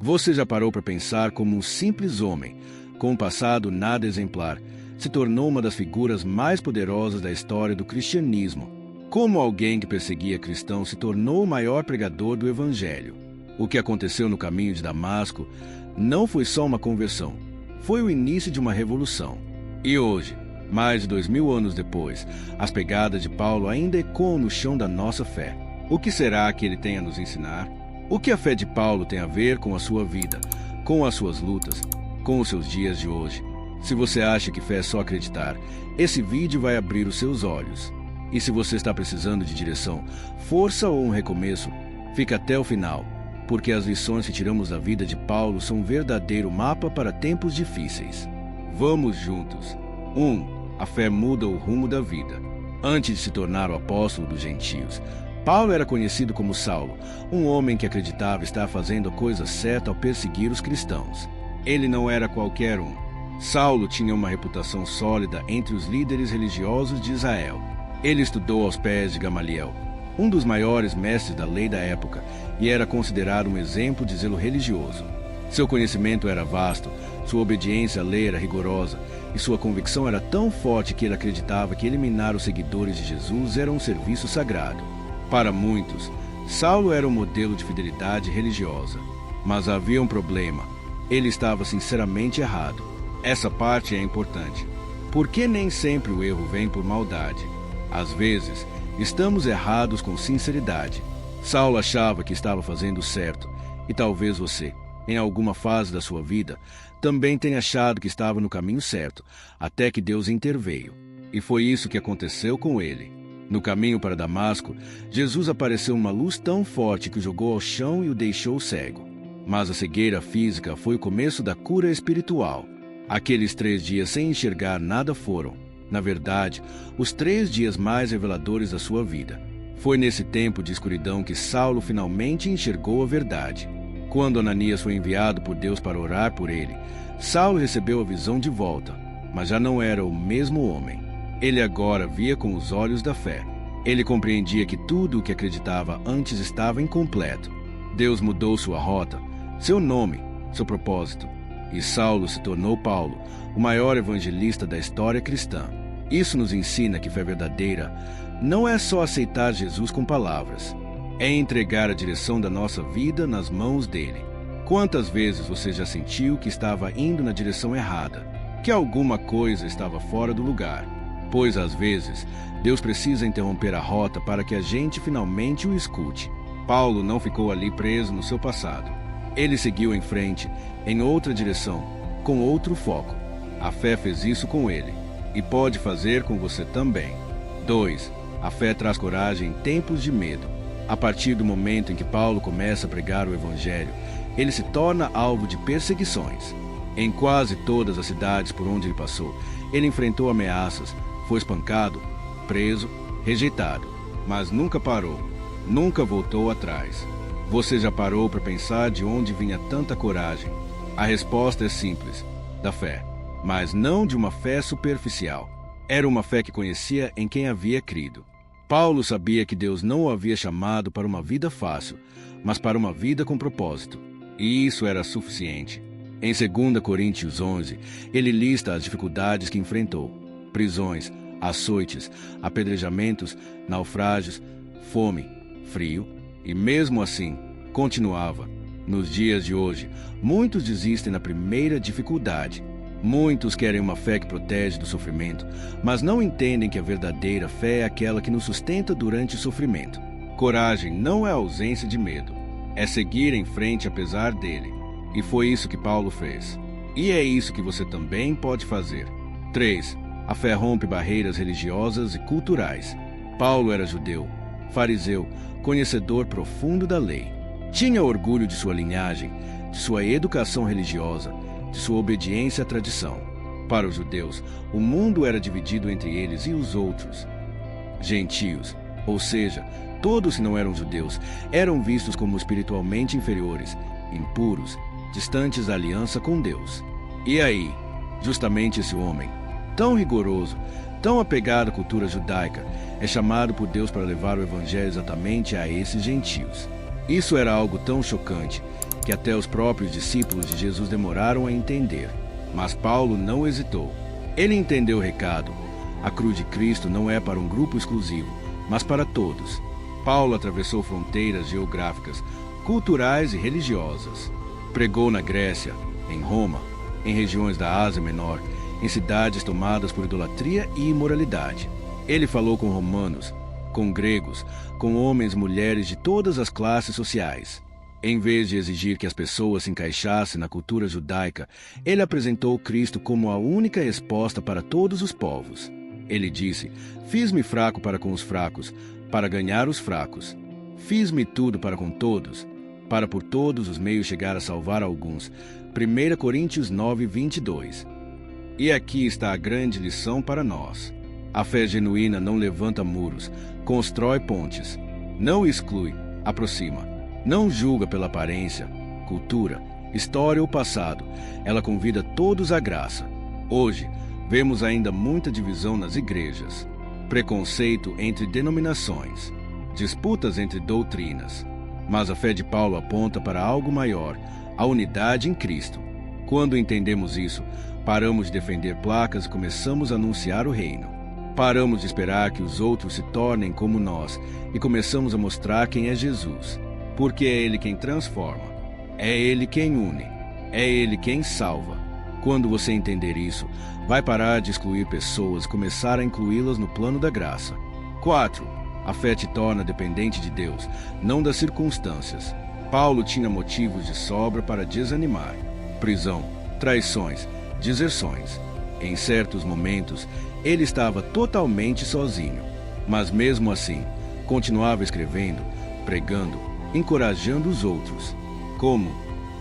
Você já parou para pensar como um simples homem, com um passado nada exemplar, se tornou uma das figuras mais poderosas da história do cristianismo? Como alguém que perseguia cristãos se tornou o maior pregador do Evangelho? O que aconteceu no caminho de Damasco não foi só uma conversão, foi o início de uma revolução. E hoje, mais de 2000 anos depois, as pegadas de Paulo ainda ecoam no chão da nossa fé. O que será que ele tem a nos ensinar? O que a fé de Paulo tem a ver com a sua vida, com as suas lutas, com os seus dias de hoje? Se você acha que fé é só acreditar, esse vídeo vai abrir os seus olhos. E se você está precisando de direção, força ou um recomeço, fica até o final, porque as lições que tiramos da vida de Paulo são um verdadeiro mapa para tempos difíceis. Vamos juntos. 1. A fé muda o rumo da vida. Antes de se tornar o apóstolo dos gentios, Paulo era conhecido como Saulo, um homem que acreditava estar fazendo a coisa certa ao perseguir os cristãos. Ele não era qualquer um. Saulo tinha uma reputação sólida entre os líderes religiosos de Israel. Ele estudou aos pés de Gamaliel, um dos maiores mestres da lei da época, e era considerado um exemplo de zelo religioso. Seu conhecimento era vasto, sua obediência à lei era rigorosa, e sua convicção era tão forte que ele acreditava que eliminar os seguidores de Jesus era um serviço sagrado. Para muitos, Saulo era um modelo de fidelidade religiosa. Mas havia um problema. Ele estava sinceramente errado. Essa parte é importante, porque nem sempre o erro vem por maldade. Às vezes, estamos errados com sinceridade. Saulo achava que estava fazendo certo, e talvez você, em alguma fase da sua vida, também tenha achado que estava no caminho certo, até que Deus interveio. E foi isso que aconteceu com ele. No caminho para Damasco, Jesus apareceu uma luz tão forte que o jogou ao chão e o deixou cego. Mas a cegueira física foi o começo da cura espiritual. Aqueles 3 dias sem enxergar nada foram, na verdade, os 3 dias mais reveladores da sua vida. Foi nesse tempo de escuridão que Saulo finalmente enxergou a verdade. Quando Ananias foi enviado por Deus para orar por ele, Saulo recebeu a visão de volta, mas já não era o mesmo homem. Ele agora via com os olhos da fé. Ele compreendia que tudo o que acreditava antes estava incompleto. Deus mudou sua rota, seu nome, seu propósito. E Saulo se tornou Paulo, o maior evangelista da história cristã. Isso nos ensina que fé verdadeira não é só aceitar Jesus com palavras. É entregar a direção da nossa vida nas mãos dele. Quantas vezes você já sentiu que estava indo na direção errada, que alguma coisa estava fora do lugar? Pois às vezes, Deus precisa interromper a rota para que a gente finalmente o escute. Paulo não ficou ali preso no seu passado. Ele seguiu em frente, em outra direção, com outro foco. A fé fez isso com ele, e pode fazer com você também. 2. A fé traz coragem em tempos de medo. A partir do momento em que Paulo começa a pregar o Evangelho, ele se torna alvo de perseguições. Em quase todas as cidades por onde ele passou, ele enfrentou ameaças, foi espancado, preso, rejeitado, mas nunca parou, nunca voltou atrás. Você já parou para pensar de onde vinha tanta coragem? A resposta é simples, da fé, mas não de uma fé superficial. Era uma fé que conhecia em quem havia crido. Paulo sabia que Deus não o havia chamado para uma vida fácil, mas para uma vida com propósito. E isso era suficiente. Em 2 Coríntios 11, ele lista as dificuldades que enfrentou: prisões, açoites, apedrejamentos, naufrágios, fome, frio, e mesmo assim, continuava. Nos dias de hoje, muitos desistem na primeira dificuldade. Muitos querem uma fé que protege do sofrimento, mas não entendem que a verdadeira fé é aquela que nos sustenta durante o sofrimento. Coragem não é ausência de medo, é seguir em frente apesar dele. E foi isso que Paulo fez. E é isso que você também pode fazer. 3. A fé rompe barreiras religiosas e culturais. Paulo era judeu, fariseu, conhecedor profundo da lei. Tinha orgulho de sua linhagem, de sua educação religiosa, de sua obediência à tradição. Para os judeus, o mundo era dividido entre eles e os outros. Gentios, ou seja, todos que não eram judeus, eram vistos como espiritualmente inferiores, impuros, distantes da aliança com Deus. E aí, justamente esse homem, tão rigoroso, tão apegado à cultura judaica, é chamado por Deus para levar o evangelho exatamente a esses gentios. Isso era algo tão chocante que até os próprios discípulos de Jesus demoraram a entender. Mas Paulo não hesitou. Ele entendeu o recado. A cruz de Cristo não é para um grupo exclusivo, mas para todos. Paulo atravessou fronteiras geográficas, culturais e religiosas. Pregou na Grécia, em Roma, em regiões da Ásia Menor, em cidades tomadas por idolatria e imoralidade. Ele falou com romanos, com gregos, com homens e mulheres de todas as classes sociais. Em vez de exigir que as pessoas se encaixassem na cultura judaica, ele apresentou Cristo como a única resposta para todos os povos. Ele disse: "Fiz-me fraco para com os fracos, para ganhar os fracos. Fiz-me tudo para com todos, para por todos os meios chegar a salvar alguns." 1 Coríntios 9, 22. E aqui está a grande lição para nós. A fé genuína não levanta muros, constrói pontes, não exclui, aproxima. Não julga pela aparência, cultura, história ou passado. Ela convida todos à graça. Hoje, vemos ainda muita divisão nas igrejas, preconceito entre denominações, disputas entre doutrinas. Mas a fé de Paulo aponta para algo maior, a unidade em Cristo. Quando entendemos isso, paramos de defender placas e começamos a anunciar o reino. Paramos de esperar que os outros se tornem como nós e começamos a mostrar quem é Jesus. Porque é Ele quem transforma, é Ele quem une, é Ele quem salva. Quando você entender isso, vai parar de excluir pessoas e começar a incluí-las no plano da graça. 4. A fé te torna dependente de Deus, não das circunstâncias. Paulo tinha motivos de sobra para desanimar: prisão, traições, deserções. Em certos momentos, ele estava totalmente sozinho. Mas mesmo assim, continuava escrevendo, pregando, encorajando os outros. Como?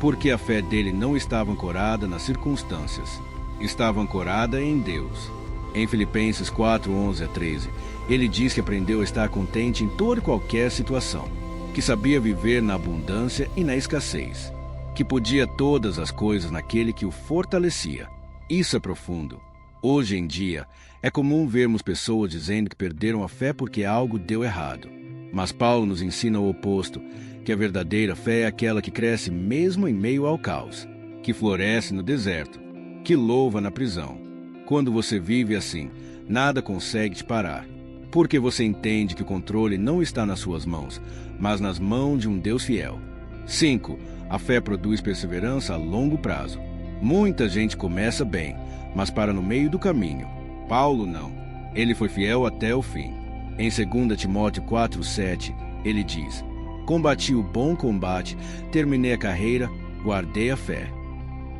Porque a fé dele não estava ancorada nas circunstâncias. Estava ancorada em Deus. Em Filipenses 4, 11 a 13, ele diz que aprendeu a estar contente em toda e qualquer situação, que sabia viver na abundância e na escassez, que podia todas as coisas naquele que o fortalecia. Isso é profundo. Hoje em dia, é comum vermos pessoas dizendo que perderam a fé porque algo deu errado. Mas Paulo nos ensina o oposto, que a verdadeira fé é aquela que cresce mesmo em meio ao caos, que floresce no deserto, que louva na prisão. Quando você vive assim, nada consegue te parar, porque você entende que o controle não está nas suas mãos, mas nas mãos de um Deus fiel. 5. A fé produz perseverança a longo prazo. Muita gente começa bem, mas para no meio do caminho. Paulo não. Ele foi fiel até o fim. Em 2 Timóteo 4,7, ele diz: "Combati o bom combate, terminei a carreira, guardei a fé."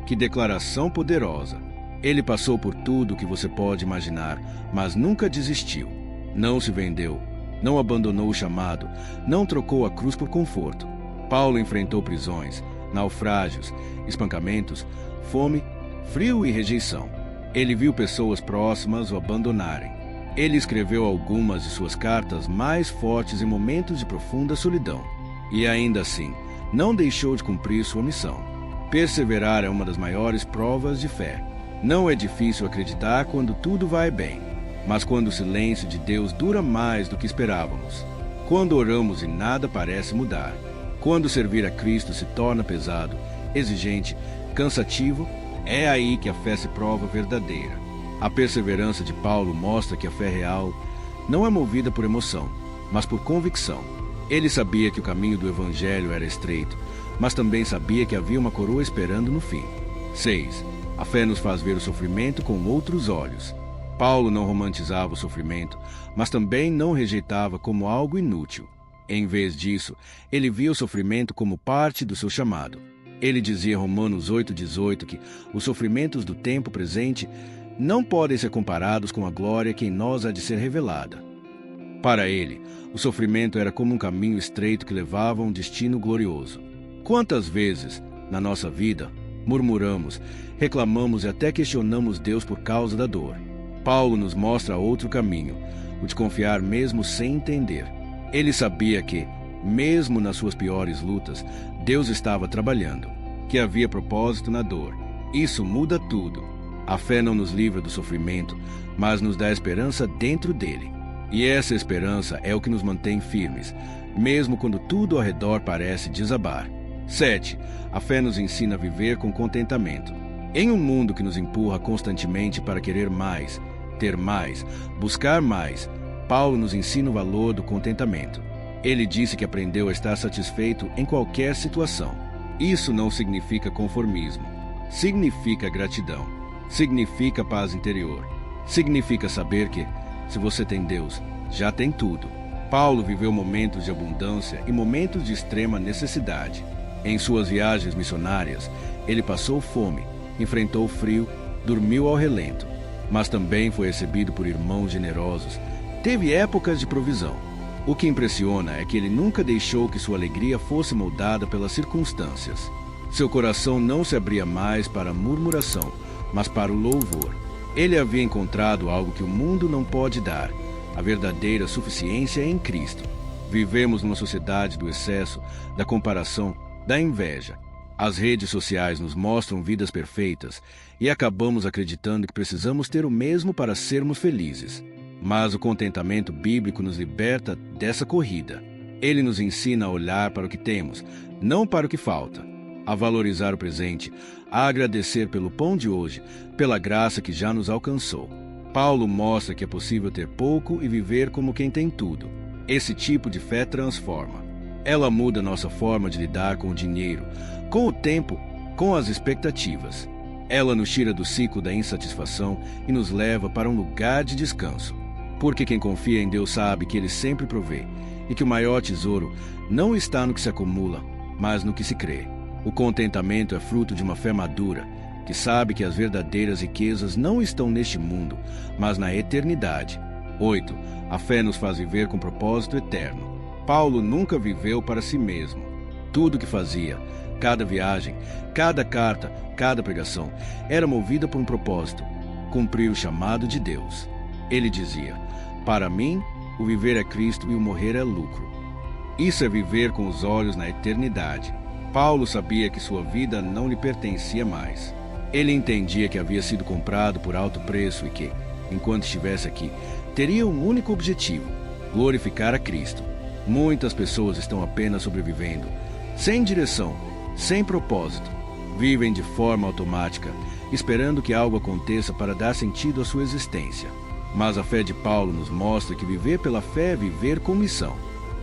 Que declaração poderosa! Ele passou por tudo o que você pode imaginar, mas nunca desistiu. Não se vendeu, não abandonou o chamado, não trocou a cruz por conforto. Paulo enfrentou prisões, naufrágios, espancamentos, fome, frio e rejeição. Ele viu pessoas próximas o abandonarem. Ele escreveu algumas de suas cartas mais fortes em momentos de profunda solidão. E ainda assim, não deixou de cumprir sua missão. Perseverar é uma das maiores provas de fé. Não é difícil acreditar quando tudo vai bem, mas quando o silêncio de Deus dura mais do que esperávamos. Quando oramos e nada parece mudar. Quando servir a Cristo se torna pesado, exigente, cansativo, é aí que a fé se prova verdadeira. A perseverança de Paulo mostra que a fé real não é movida por emoção, mas por convicção. Ele sabia que o caminho do Evangelho era estreito, mas também sabia que havia uma coroa esperando no fim. 6. A fé nos faz ver o sofrimento com outros olhos. Paulo não romantizava o sofrimento, mas também não rejeitava como algo inútil. Em vez disso, ele via o sofrimento como parte do seu chamado. Ele dizia em Romanos 8,18 que os sofrimentos do tempo presente não podem ser comparados com a glória que em nós há de ser revelada. Para ele, o sofrimento era como um caminho estreito que levava a um destino glorioso. Quantas vezes, na nossa vida, murmuramos, reclamamos e até questionamos Deus por causa da dor? Paulo nos mostra outro caminho, o de confiar mesmo sem entender. Ele sabia que, mesmo nas suas piores lutas, Deus estava trabalhando, que havia propósito na dor. Isso muda tudo. A fé não nos livra do sofrimento, mas nos dá esperança dentro dele. E essa esperança é o que nos mantém firmes, mesmo quando tudo ao redor parece desabar. 7. A fé nos ensina a viver com contentamento. Em um mundo que nos empurra constantemente para querer mais, ter mais, buscar mais, Paulo nos ensina o valor do contentamento. Ele disse que aprendeu a estar satisfeito em qualquer situação. Isso não significa conformismo. Significa gratidão. Significa paz interior. Significa saber que, se você tem Deus, já tem tudo. Paulo viveu momentos de abundância e momentos de extrema necessidade. Em suas viagens missionárias, ele passou fome, enfrentou frio, dormiu ao relento, mas também foi recebido por irmãos generosos. Teve épocas de provisão. O que impressiona é que ele nunca deixou que sua alegria fosse moldada pelas circunstâncias. Seu coração não se abria mais para a murmuração, mas para o louvor. Ele havia encontrado algo que o mundo não pode dar, a verdadeira suficiência em Cristo. Vivemos numa sociedade do excesso, da comparação, da inveja. As redes sociais nos mostram vidas perfeitas e acabamos acreditando que precisamos ter o mesmo para sermos felizes. Mas o contentamento bíblico nos liberta dessa corrida. Ele nos ensina a olhar para o que temos, não para o que falta, a valorizar o presente, a agradecer pelo pão de hoje, pela graça que já nos alcançou. Paulo mostra que é possível ter pouco e viver como quem tem tudo. Esse tipo de fé transforma. Ela muda nossa forma de lidar com o dinheiro, com o tempo, com as expectativas. Ela nos tira do ciclo da insatisfação e nos leva para um lugar de descanso. Porque quem confia em Deus sabe que Ele sempre provê e que o maior tesouro não está no que se acumula, mas no que se crê. O contentamento é fruto de uma fé madura, que sabe que as verdadeiras riquezas não estão neste mundo, mas na eternidade. 8. A fé nos faz viver com propósito eterno. Paulo nunca viveu para si mesmo. Tudo o que fazia, cada viagem, cada carta, cada pregação, era movida por um propósito: cumprir o chamado de Deus. Ele dizia: para mim, o viver é Cristo e o morrer é lucro. Isso é viver com os olhos na eternidade. Paulo sabia que sua vida não lhe pertencia mais. Ele entendia que havia sido comprado por alto preço e que, enquanto estivesse aqui, teria um único objetivo: glorificar a Cristo. Muitas pessoas estão apenas sobrevivendo, sem direção, sem propósito. Vivem de forma automática, esperando que algo aconteça para dar sentido à sua existência. Mas a fé de Paulo nos mostra que viver pela fé é viver com missão.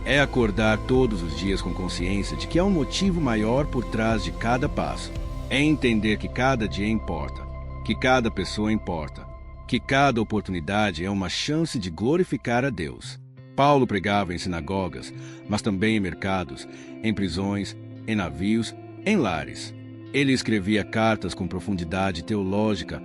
É acordar todos os dias com consciência de que há um motivo maior por trás de cada passo. É entender que cada dia importa, que cada pessoa importa, que cada oportunidade é uma chance de glorificar a Deus. Paulo pregava em sinagogas, mas também em mercados, em prisões, em navios, em lares. Ele escrevia cartas com profundidade teológica,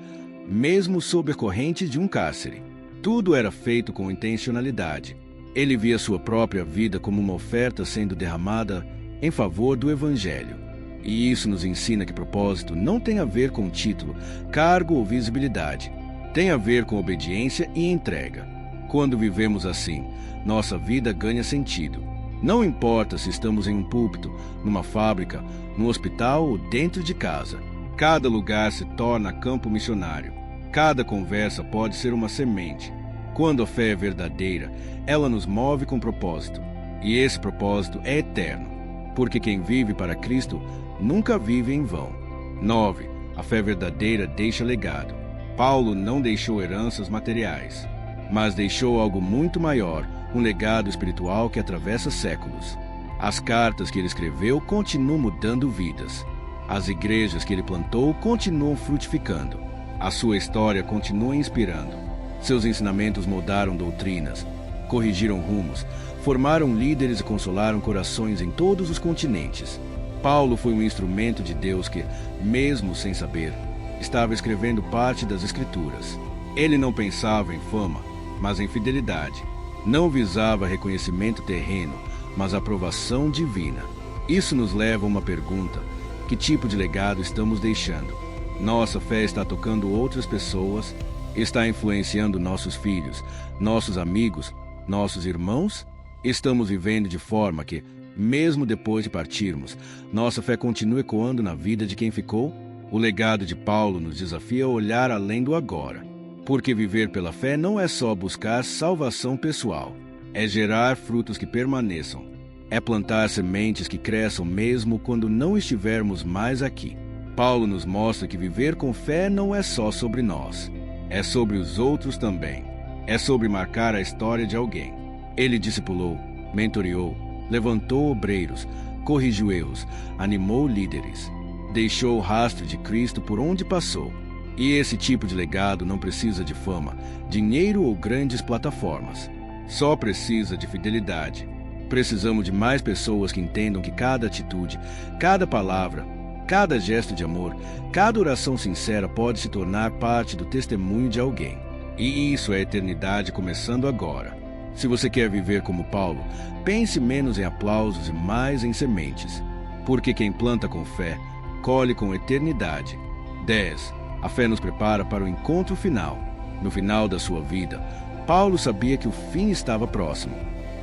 mesmo sob a corrente de um cárcere. Tudo era feito com intencionalidade. Ele via sua própria vida como uma oferta sendo derramada em favor do Evangelho. E isso nos ensina que propósito não tem a ver com título, cargo ou visibilidade. Tem a ver com obediência e entrega. Quando vivemos assim, nossa vida ganha sentido. Não importa se estamos em um púlpito, numa fábrica, num hospital ou dentro de casa. Cada lugar se torna campo missionário. Cada conversa pode ser uma semente. Quando a fé é verdadeira, ela nos move com propósito. E esse propósito é eterno. Porque quem vive para Cristo nunca vive em vão. 9. A fé verdadeira deixa legado. Paulo não deixou heranças materiais, mas deixou algo muito maior, um legado espiritual que atravessa séculos. As cartas que ele escreveu continuam mudando vidas. As igrejas que ele plantou continuam frutificando. A sua história continua inspirando. Seus ensinamentos moldaram doutrinas, corrigiram rumos, formaram líderes e consolaram corações em todos os continentes. Paulo foi um instrumento de Deus que, mesmo sem saber, estava escrevendo parte das Escrituras. Ele não pensava em fama, mas em fidelidade. Não visava reconhecimento terreno, mas aprovação divina. Isso nos leva a uma pergunta: que tipo de legado estamos deixando? Nossa fé está tocando outras pessoas? Está influenciando nossos filhos, nossos amigos, nossos irmãos? Estamos vivendo de forma que, mesmo depois de partirmos, nossa fé continua ecoando na vida de quem ficou? O legado de Paulo nos desafia a olhar além do agora. Porque viver pela fé não é só buscar salvação pessoal, é gerar frutos que permaneçam. É plantar sementes que cresçam mesmo quando não estivermos mais aqui. Paulo nos mostra que viver com fé não é só sobre nós. É sobre os outros também. É sobre marcar a história de alguém. Ele discipulou, mentoreou, levantou obreiros, corrigiu erros, animou líderes. Deixou o rastro de Cristo por onde passou. E esse tipo de legado não precisa de fama, dinheiro ou grandes plataformas. Só precisa de fidelidade. Precisamos de mais pessoas que entendam que cada atitude, cada palavra, cada gesto de amor, cada oração sincera pode se tornar parte do testemunho de alguém. E isso é a eternidade começando agora. Se você quer viver como Paulo, pense menos em aplausos e mais em sementes. Porque quem planta com fé, colhe com eternidade. 10. A fé nos prepara para o encontro final. No final da sua vida, Paulo sabia que o fim estava próximo.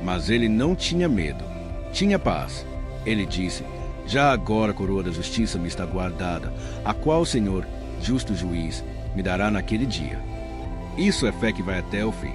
Mas ele não tinha medo. Tinha paz. Ele disse: já agora a coroa da justiça me está guardada, a qual o Senhor, justo juiz, me dará naquele dia. Isso é fé que vai até o fim.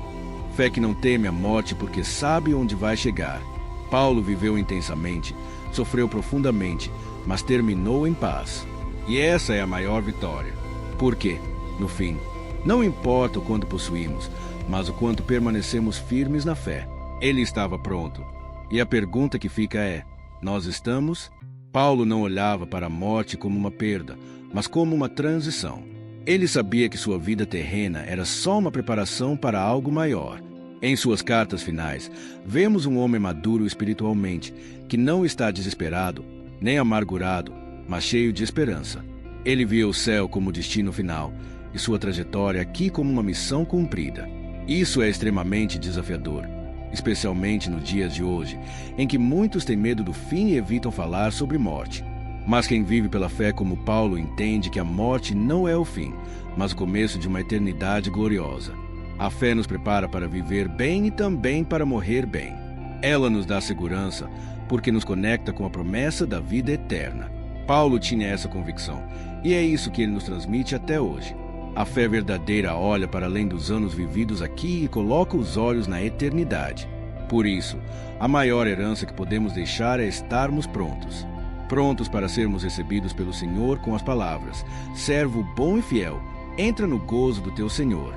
Fé que não teme a morte porque sabe onde vai chegar. Paulo viveu intensamente, sofreu profundamente, mas terminou em paz. E essa é a maior vitória. Porque, no fim, não importa o quanto possuímos, mas o quanto permanecemos firmes na fé. Ele estava pronto. E a pergunta que fica é: nós estamos? Paulo não olhava para a morte como uma perda, mas como uma transição. Ele sabia que sua vida terrena era só uma preparação para algo maior. Em suas cartas finais, vemos um homem maduro espiritualmente, que não está desesperado, nem amargurado, mas cheio de esperança. Ele via o céu como destino final, e sua trajetória aqui como uma missão cumprida. Isso é extremamente desafiador, especialmente nos dias de hoje, em que muitos têm medo do fim e evitam falar sobre morte. Mas quem vive pela fé como Paulo entende que a morte não é o fim, mas o começo de uma eternidade gloriosa. A fé nos prepara para viver bem e também para morrer bem. Ela nos dá segurança porque nos conecta com a promessa da vida eterna. Paulo tinha essa convicção, e é isso que ele nos transmite até hoje. A fé verdadeira olha para além dos anos vividos aqui e coloca os olhos na eternidade. Por isso, a maior herança que podemos deixar é estarmos prontos. Prontos para sermos recebidos pelo Senhor com as palavras: servo bom e fiel, entra no gozo do teu Senhor.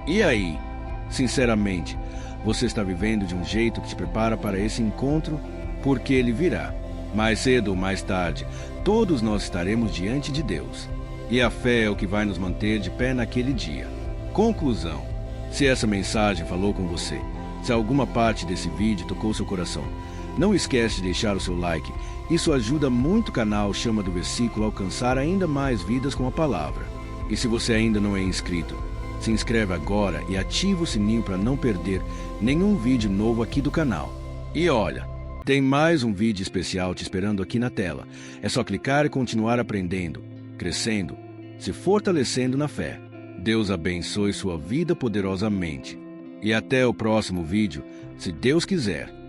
E aí, sinceramente, você está vivendo de um jeito que te prepara para esse encontro? Porque ele virá. Mais cedo ou mais tarde, todos nós estaremos diante de Deus. E a fé é o que vai nos manter de pé naquele dia. Conclusão: se essa mensagem falou com você, se alguma parte desse vídeo tocou seu coração, não esquece de deixar o seu like. Isso ajuda muito o canal Chama do Versículo a alcançar ainda mais vidas com a palavra. E se você ainda não é inscrito, se inscreve agora e ativa o sininho para não perder nenhum vídeo novo aqui do canal. E olha, tem mais um vídeo especial te esperando aqui na tela. É só clicar e continuar aprendendo, crescendo, se fortalecendo na fé. Deus abençoe sua vida poderosamente. E até o próximo vídeo, se Deus quiser.